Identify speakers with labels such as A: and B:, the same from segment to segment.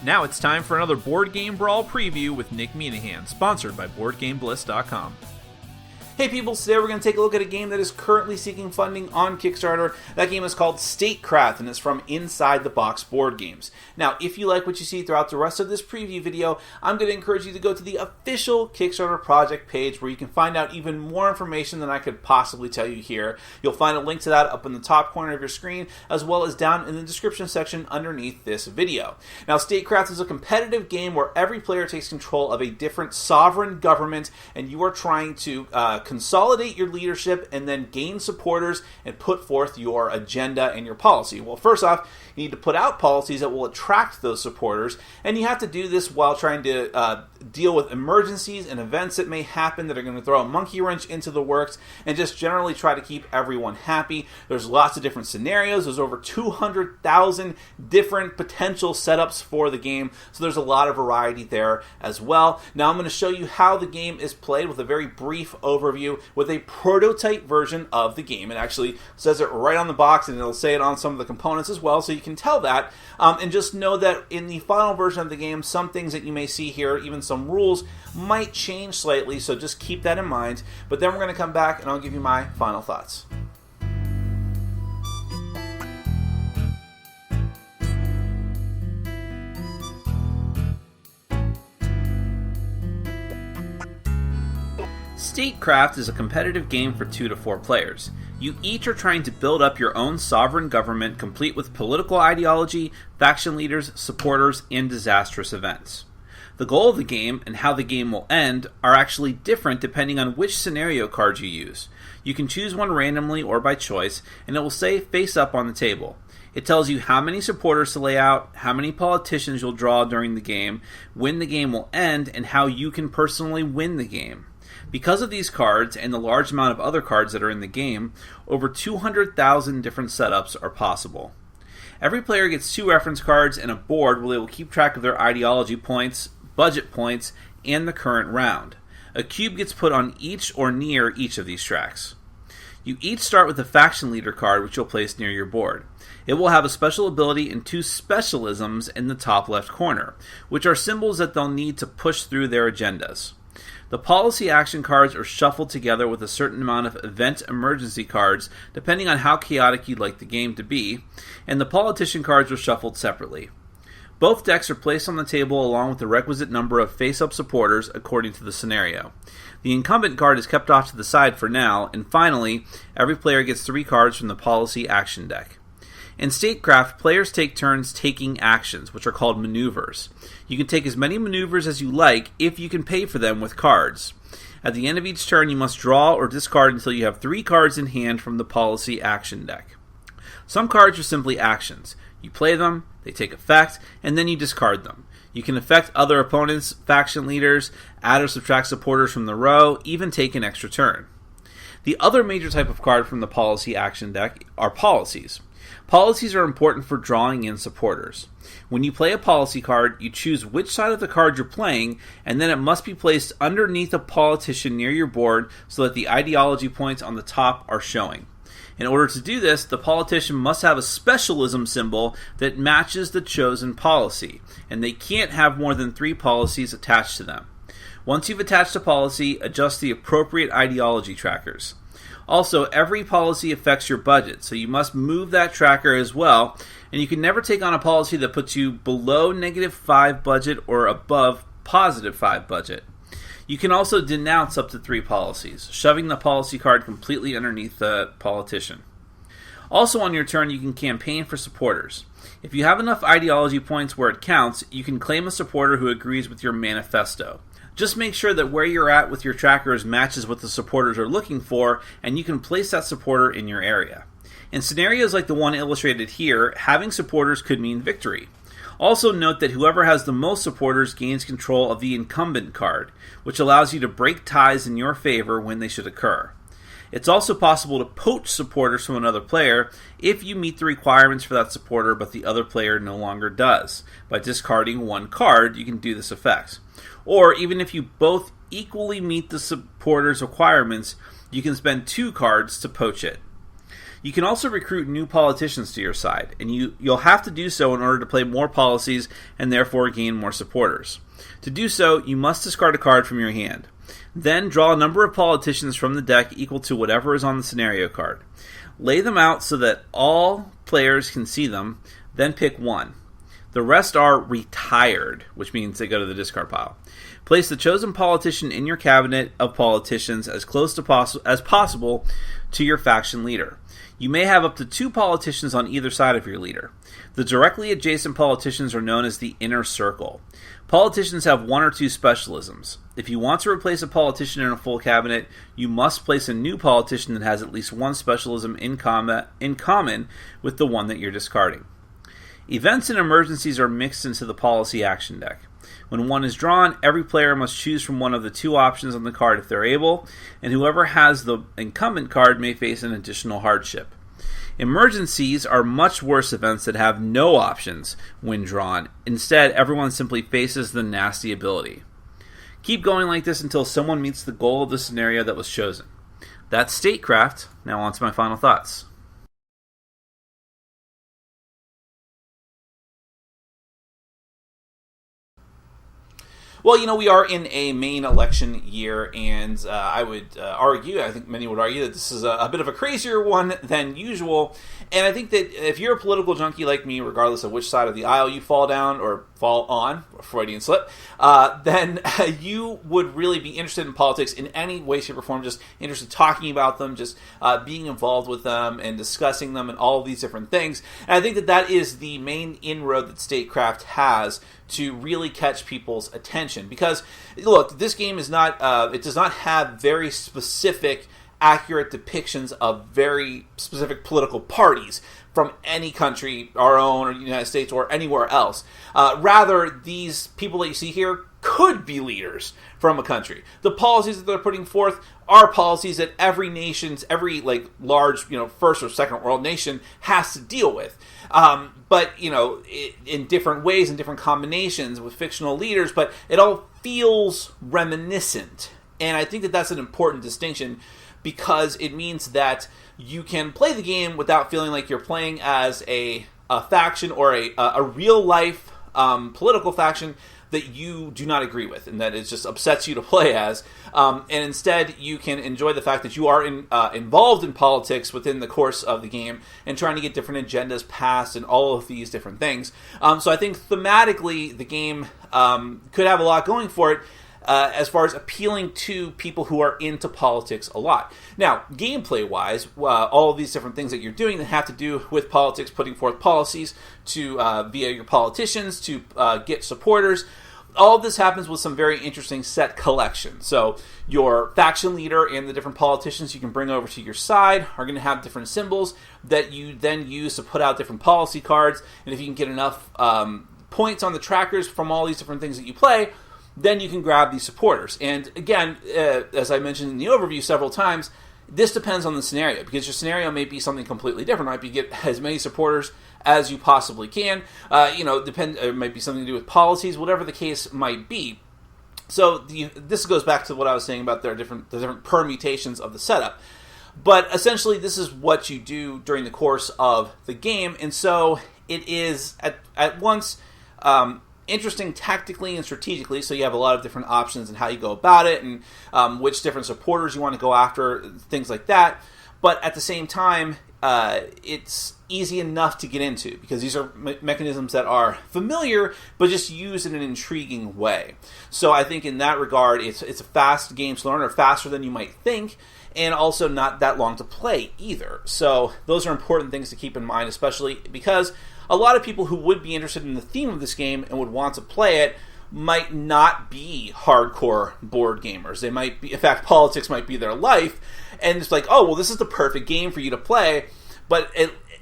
A: Now it's time for another Board Game Brawl preview with Nick Meanahan, sponsored by BoardGameBliss.com. Hey people, today we're going to take a look at a game that is currently seeking funding on Kickstarter. That game is called Statecraft, and it's from Inside the Box Board Games. Now, if you like what you see throughout the rest of this preview video, I'm going to encourage you to go to the official Kickstarter project page where you can find out even more information than I could possibly tell you here. You'll find a link to that up in the top corner of your screen, as well as down in the description section underneath this video. Now, Statecraft is a competitive game where every player takes control of a different sovereign government, and you are trying to consolidate your leadership and then gain supporters and put forth your agenda and your policy. Well, first off, you need to put out policies that will attract those supporters, and you have to do this while trying to deal with emergencies and events that may happen that are going to throw a monkey wrench into the works, and just generally try to keep everyone happy. There's lots of different scenarios. There's over 200,000 different potential setups for the game, so there's a lot of variety there as well. Now I'm going to show you how the game is played with a very brief overview with a prototype version of the game. It actually says it right on the box, and it'll say it on some of the components as well, so you can tell that. And just know that in the final version of the game, some things that you may see here, even some rules, might change slightly, so just keep that in mind. But then we're going to come back, and I'll give you my final thoughts. Statecraft is a competitive game for 2 to 4 players. You each are trying to build up your own sovereign government complete with political ideology, faction leaders, supporters, and disastrous events. The goal of the game and how the game will end are actually different depending on which scenario card you use. You can choose one randomly or by choice, and it will say face up on the table. It tells you how many supporters to lay out, how many politicians you'll draw during the game, when the game will end, and how you can personally win the game. Because of these cards and the large amount of other cards that are in the game, over 200,000 different setups are possible. Every player gets 2 reference cards and a board where they will keep track of their ideology points, budget points, and the current round. A cube gets put on each or near each of these tracks. You each start with a faction leader card, which you'll place near your board. It will have a special ability and 2 specialisms in the top left corner, which are symbols that they'll need to push through their agendas. The policy action cards are shuffled together with a certain amount of event emergency cards, depending on how chaotic you'd like the game to be, and the politician cards are shuffled separately. Both decks are placed on the table along with the requisite number of face-up supporters according to the scenario. The incumbent card is kept off to the side for now, and finally, every player gets 3 cards from the policy action deck. In Statecraft, players take turns taking actions, which are called maneuvers. You can take as many maneuvers as you like if you can pay for them with cards. At the end of each turn, you must draw or discard until you have 3 cards in hand from the policy action deck. Some cards are simply actions. You play them, they take effect, and then you discard them. You can affect other opponents, faction leaders, add or subtract supporters from the row, even take an extra turn. The other major type of card from the policy action deck are policies. Policies are important for drawing in supporters. When you play a policy card, you choose which side of the card you're playing, and then it must be placed underneath a politician near your board so that the ideology points on the top are showing. In order to do this, the politician must have a specialism symbol that matches the chosen policy, and they can't have more than 3 policies attached to them. Once you've attached a policy, adjust the appropriate ideology trackers. Also, every policy affects your budget, so you must move that tracker as well, and you can never take on a policy that puts you below -5 budget or above +5 budget. You can also denounce up to 3 policies, shoving the policy card completely underneath the politician. Also on your turn, you can campaign for supporters. If you have enough ideology points where it counts, you can claim a supporter who agrees with your manifesto. Just make sure that where you're at with your trackers matches what the supporters are looking for, and you can place that supporter in your area. In scenarios like the one illustrated here, having supporters could mean victory. Also note that whoever has the most supporters gains control of the incumbent card, which allows you to break ties in your favor when they should occur. It's also possible to poach supporters from another player if you meet the requirements for that supporter but the other player no longer does. By discarding 1 card, you can do this effect. Or even if you both equally meet the supporter's requirements, you can spend 2 cards to poach it. You can also recruit new politicians to your side, and you'll have to do so in order to play more policies and therefore gain more supporters. To do so, you must discard a card from your hand. Then draw a number of politicians from the deck equal to whatever is on the scenario card. Lay them out so that all players can see them, then pick one. The rest are retired, which means they go to the discard pile. Place the chosen politician in your cabinet of politicians as close to as possible to your faction leader. You may have up to 2 politicians on either side of your leader. The directly adjacent politicians are known as the inner circle. Politicians have 1 or 2 specialisms. If you want to replace a politician in a full cabinet, you must place a new politician that has at least 1 specialism in common with the one that you're discarding. Events and emergencies are mixed into the policy action deck. When one is drawn, every player must choose from one of the 2 options on the card if they're able, and whoever has the incumbent card may face an additional hardship. Emergencies are much worse events that have no options when drawn. Instead, everyone simply faces the nasty ability. Keep going like this until someone meets the goal of the scenario that was chosen. That's Statecraft. Now on to my final thoughts. Well, we are in a main election year, and I would argue, I think many would argue, that this is a bit of a crazier one than usual. And I think that if you're a political junkie like me, regardless of which side of the aisle you fall down or fall on, Freudian slip, then you would really be interested in politics in any way, shape, or form, just interested in talking about them, just being involved with them and discussing them and all of these different things. And I think that that is the main inroad that Statecraft has to really catch people's attention. Because, look, this game is not, it does not have very specific, accurate depictions of very specific political parties from any country, our own, or the United States, or anywhere else. Rather, these people that you see here could be leaders from a country. The policies that they're putting forth are policies that every nation's, every large, first or second world nation has to deal with. But, in different ways, in different combinations with fictional leaders, but it all feels reminiscent. And I think that that's an important distinction, because it means that you can play the game without feeling like you're playing as a faction or a real-life political faction that you do not agree with and that it just upsets you to play as. And instead, you can enjoy the fact that you are involved in politics within the course of the game and trying to get different agendas passed and all of these different things. So I think thematically, the game could have a lot going for it, as far as appealing to people who are into politics a lot. Now, gameplay-wise, all of these different things that you're doing that have to do with politics, putting forth policies to via your politicians to get supporters, all of this happens with some very interesting set collection. So your faction leader and the different politicians you can bring over to your side are going to have different symbols that you then use to put out different policy cards. And if you can get enough points on the trackers from all these different things that you play, then you can grab these supporters. And again, as I mentioned in the overview several times, this depends on the scenario, because your scenario may be something completely different. It might be get as many supporters as you possibly can. It might be something to do with policies, whatever the case might be. So this goes back to what I was saying about the different permutations of the setup. But essentially, this is what you do during the course of the game, and so it is at once interesting tactically and strategically, so you have a lot of different options in how you go about it and which different supporters you want to go after, things like that. But at the same time, it's easy enough to get into, because these are mechanisms that are familiar, but just used in an intriguing way. So I think in that regard, it's a fast game to learn, or faster than you might think, and also not that long to play either. So those are important things to keep in mind, especially because a lot of people who would be interested in the theme of this game and would want to play it might not be hardcore board gamers. They might be, in fact, politics might be their life, and it's like, oh, well, this is the perfect game for you to play. But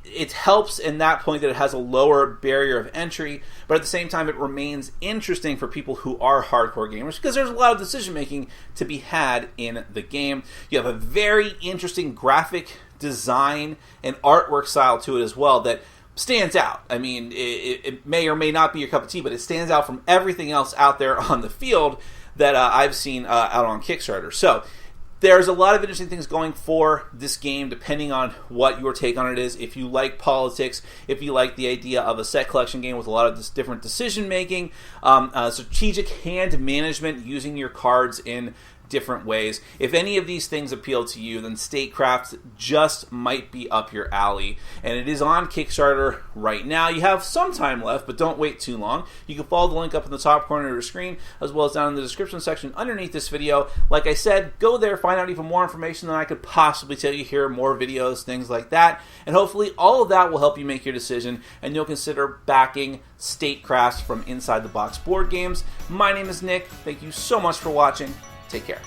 A: it helps in that point that it has a lower barrier of entry, but at the same time, it remains interesting for people who are hardcore gamers, because there's a lot of decision-making to be had in the game. You have a very interesting graphic design and artwork style to it as well that stands out. I mean, it may or may not be your cup of tea, but it stands out from everything else out there on the field that I've seen out on Kickstarter. So There's a lot of interesting things going for this game depending on what your take on it is. If you like politics, if you like the idea of a set collection game with a lot of different decision making, strategic hand management using your cards in different ways. If any of these things appeal to you, then Statecraft just might be up your alley. And it is on Kickstarter right now. You have some time left, but don't wait too long. You can follow the link up in the top corner of your screen, as well as down in the description section underneath this video. Like I said, go there, find out even more information than I could possibly tell you here, more videos, things like that. And hopefully all of that will help you make your decision, and you'll consider backing Statecraft from Inside the Box Board Games. My name is Nick. Thank you so much for watching. Take care.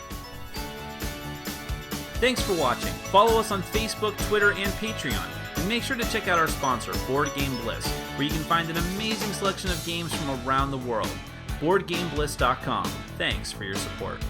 A: Thanks for watching. Follow us on Facebook, Twitter, and Patreon. And make sure to check out our sponsor, Board Game Bliss, where you can find an amazing selection of games from around the world. BoardGameBliss.com. Thanks for your support.